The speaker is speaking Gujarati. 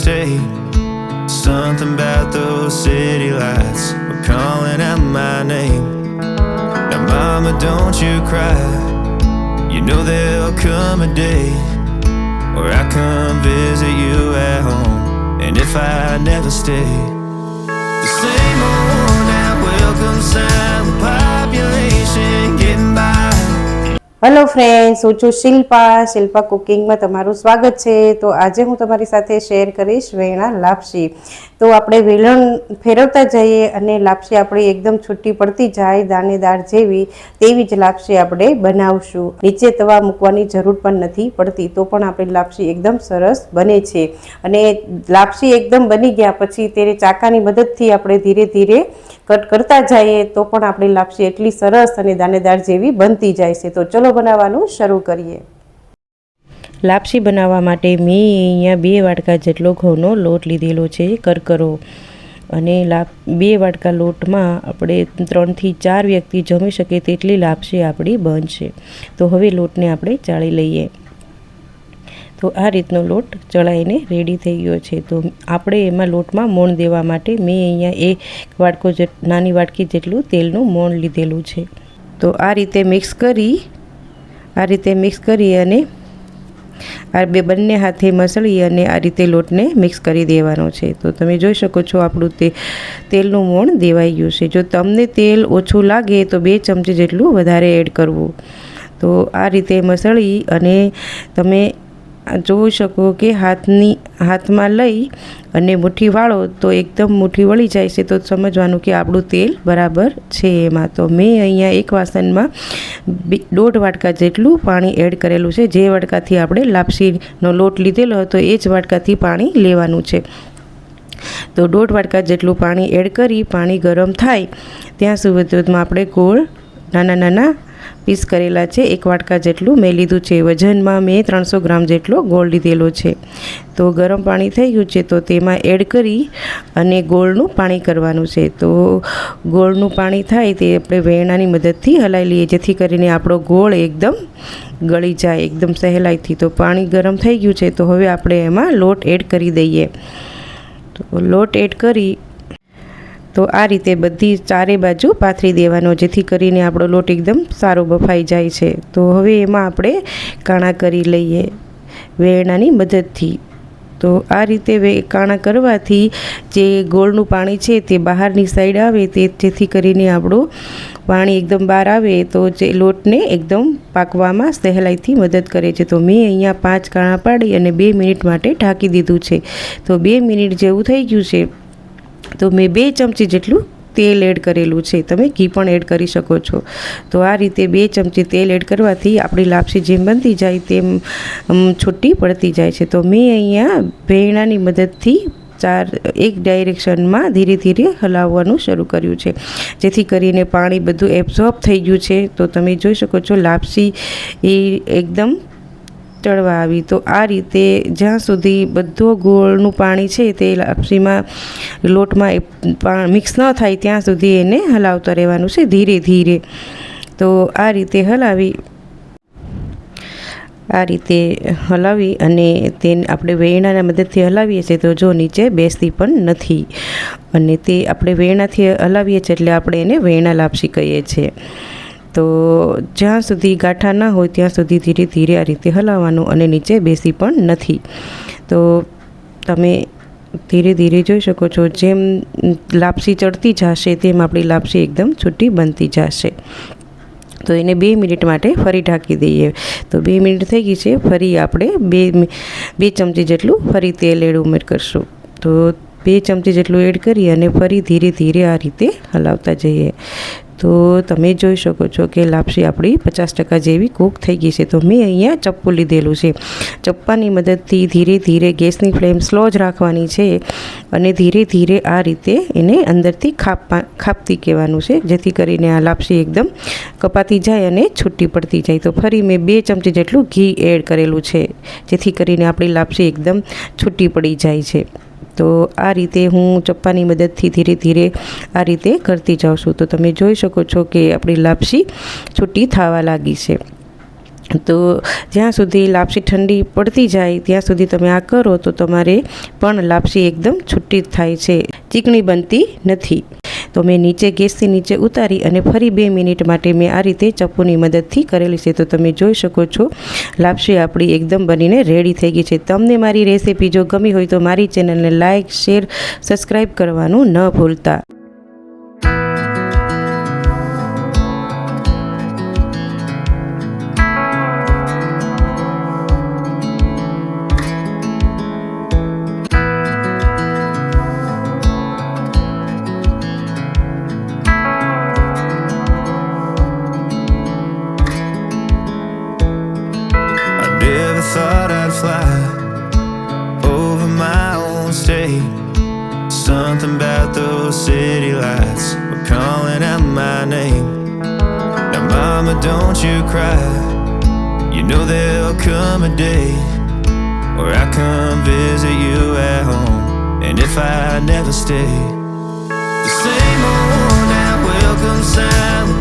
take. Something about those city lights were calling out my name. Now mama, don't you cry. You know there'll come a day where I come visit you at home. And if I never stay, the same old now welcome sound, the population getting by. Hello friends, હું છું શિલ્પા કુકિંગમાં તમારું સ્વાગત છે. તો આજે હું તમારી સાથે શેર કરીશ વેણા લાપસી. તો આપણે વેલણ ફેરવતા જઈએ અને લાપસી આપણી એકદમ છૂટી પડતી જાય દાણેદાર જેવી, તેવી જ લાપસી આપણે બનાવશું. નીચે તવા મૂકવાની જરૂર પણ નથી પડતી, તો પણ આપણી લાપસી એકદમ સરસ બને છે. અને લાપસી એકદમ બની ગયા પછી તેને ચાકાની મદદથી આપણે ધીરે ધીરે કટ કરતા જઈએ તો પણ આપણી લાપસી એટલી સરસ અને દાણેદાર જેવી બનતી જાય છે. તો ચલો બનાવવાનું શરૂ કરીએ. લાપસી બનાવવા માટે મેં અહીંયા 2 વાટકા જેટલો ઘઉંનો લોટ લીધેલો છે, કરકરો. અને 2 વાટકા લોટમાં આપણે 3 થી 4 વ્યક્તિ જમી શકે તેટલી લાપસી આપણી બનશે. તો હવે લોટને આપણે ચાળી લઈએ. તો આ રીતનો લોટ ચડાઈને રેડી થઈ ગયો છે. તો આપણે એમાં લોટમાં મોણ દેવા માટે મેં અહીંયા 1 વાટકો નાની વાટકી જેટલું તેલનું મોણ લીધેલું છે. તો આ રીતે મિક્સ કરી અને આ બંને હાથે મસળી અને આ રીતે લોટને મિક્સ કરી દેવાનો છે. તો તમે જોઈ શકો છો આપણું તેલનું મોણ દેવાઈ ગયું છે. જો તમને તેલ ઓછું લાગે તો 2 ચમચી જેટલું વધારે એડ કરવું. તો આ રીતે મસળી અને તમે જોઈ શકો કે હાથમાં લઈ અને મુઠ્ઠી વાળો તો એકદમ મુઠ્ઠી વળી જાય છે. તો સમજવાનું કે આપણું તેલ બરાબર છે એમાં. તો મેં અહીંયા એક વાસણમાં 1.5 વાટકા જેટલું પાણી એડ કરેલું છે. જે વાટકાથી આપણે લાપસીનો લોટ લીધેલો હતો એ જ વાટકાથી પાણી લેવાનું છે. તો 1.5 વાટકા જેટલું પાણી એડ કરી પાણી ગરમ થાય ત્યાં સુધીમાં આપણે ગોળ નાના પીસ કરેલા છે 1 વાટકા જેટલું મેં લીધું છે. વજનમાં મેં 300 ગ્રામ જેટલો ગોળ લીધેલો છે. તો ગરમ પાણી થઈ ગયું છે તો તેમાં એડ કરી અને ગોળનું પાણી કરવાનું છે. તો ગોળનું પાણી થાય તે આપણે વેણાની મદદથી હલાવી લઈએ, જેથી કરીને આપણો ગોળ એકદમ ગળી જાય એકદમ સહેલાઈથી. તો પાણી ગરમ થઈ ગયું છે તો હવે આપણે એમાં લોટ એડ કરી દઈએ. તો લોટ એડ કરી તો આ રીતે બધી ચારે બાજુ પાથરી દેવાનો, જેથી કરીને આપણો લોટ એકદમ સારો બફાઈ જાય છે. તો હવે એમાં આપણે કાણા કરી લઈએ વેરણાની મદદથી. તો આ રીતે કાણા કરવાથી જે ગોળનું પાણી છે તે બહારની સાઈડ આવે જેથી કરીને આપણું પાણી એકદમ બહાર આવે તો જે લોટને એકદમ પાકવામાં સહેલાઈથી મદદ કરે છે. તો મેં અહીંયા 5 કાણા પાડી અને 2 મિનિટ માટે ઢાંકી દીધું છે. તો 2 મિનિટ જેવું થઈ ગયું છે તો મેં 2 ચમચી જેટલું તેલ એડ કરેલું છે. તમે ઘી પણ એડ કરી શકો છો. તો આ રીતે 2 ચમચી તેલ એડ કરવાથી આપણી લાપસી જેમ બનતી જાય તેમ છૂટી પડતી જાય છે. તો મેં અહીંયા વેરણાની મદદથી એક ડાયરેક્શનમાં ધીરે ધીરે હલાવવાનું શરૂ કર્યું છે, જેથી કરીને પાણી બધું એબ્ઝોર્બ થઈ ગયું છે. તો તમે જોઈ શકો છો લાપસી એ એકદમ ચડવા આવી. તો આ રીતે જ્યાં સુધી બધું ગોળનું પાણી છે તે લાપસીમાં લોટમાં મિક્સ ન થાય ત્યાં સુધી એને હલાવતા રહેવાનું છે ધીરે ધીરે. તો આ રીતે હલાવી અને તેને આપણે વેરણાના મદદથી હલાવીએ છીએ તો જો નીચે બેસતી પણ નથી. અને તે આપણે વેરણાથી હલાવીએ છીએ એટલે આપણે એને વેરણા લાપસી કહીએ છીએ. તો જ્યાં સુધી ગાંઠા ના હોય ત્યાં સુધી ધીરે ધીરે આ રીતે હલાવવાનું અને નીચે બેસી પણ નથી. તો તમે ધીરે ધીરે જોઈ શકો છો જેમ લાપસી ચડતી જશે તેમ આપણી લાપસી એકદમ છૂટી બનતી જશે. તો એને 2 મિનિટ માટે ફરી ઢાંકી દઈએ. તો 2 મિનિટ થઈ ગઈ છે. ફરી આપણે 2 ચમચી જેટલું ફરી તેલ ઉમેર કરશું. તો 2 ચમચી જેટલું એડ કરી અને ફરી ધીરે ધીરે આ રીતે હલાવતા જઈએ. તો તમે જોઈ શકો છો કે લાપસી આપણી 50% જેવી કૂક થઈ ગઈ છે. તો મેં અહીંયા ચપ્પુ લીધેલું છે. ચપ્પાની મદદથી ધીરે ધીરે ગેસની ફ્લેમ સ્લો જ રાખવાની છે અને ધીરે ધીરે આ રીતે એને અંદરથી ખાપતી કહેવાનું છે, જેથી કરીને આ લાપસી એકદમ કપાતી જાય અને છૂટી પડતી જાય. તો ફરી મેં 2 ચમચી જેટલું ઘી એડ કરેલું છે, જેથી કરીને આપણી લાપસી એકદમ છૂટી પડી જાય છે. તો આ રીતે હું ચપ્પાની મદદથી ધીરે ધીરે આ રીતે કરતી જાઉં છું. તો તમે જોઈ શકો છો કે આપણી લાપસી છૂટી થવા લાગી છે. તો જ્યાં સુધી લાપસી ઠંડી પડતી જાય ત્યાં સુધી તમે આ કરો તો તમારે પણ લાપસી એકદમ છૂટી થાય છે, ચીકણી બનતી નથી. તો મેં નીચે ગેસથી નીચે ઉતારી અને ફરી 2 મિનિટ માટે મેં આ રીતે ચપ્પુની મદદથી કરેલી છે. તો તમે જોઈ શકો છો લાપસી આપણી એકદમ બનીને રેડી થઈ ગઈ છે. તમને મારી રેસીપી જો ગમી હોય તો મારી ચેનલને લાઇક, શેર, સબસ્ક્રાઈબ કરવાનું ન ભૂલતા. Thought I'd fly over my own state. Something about those city lights were calling out my name. Now mama, don't you cry, you know there'll come a day where I come visit you at home. And if I never stay, the same old now welcome sound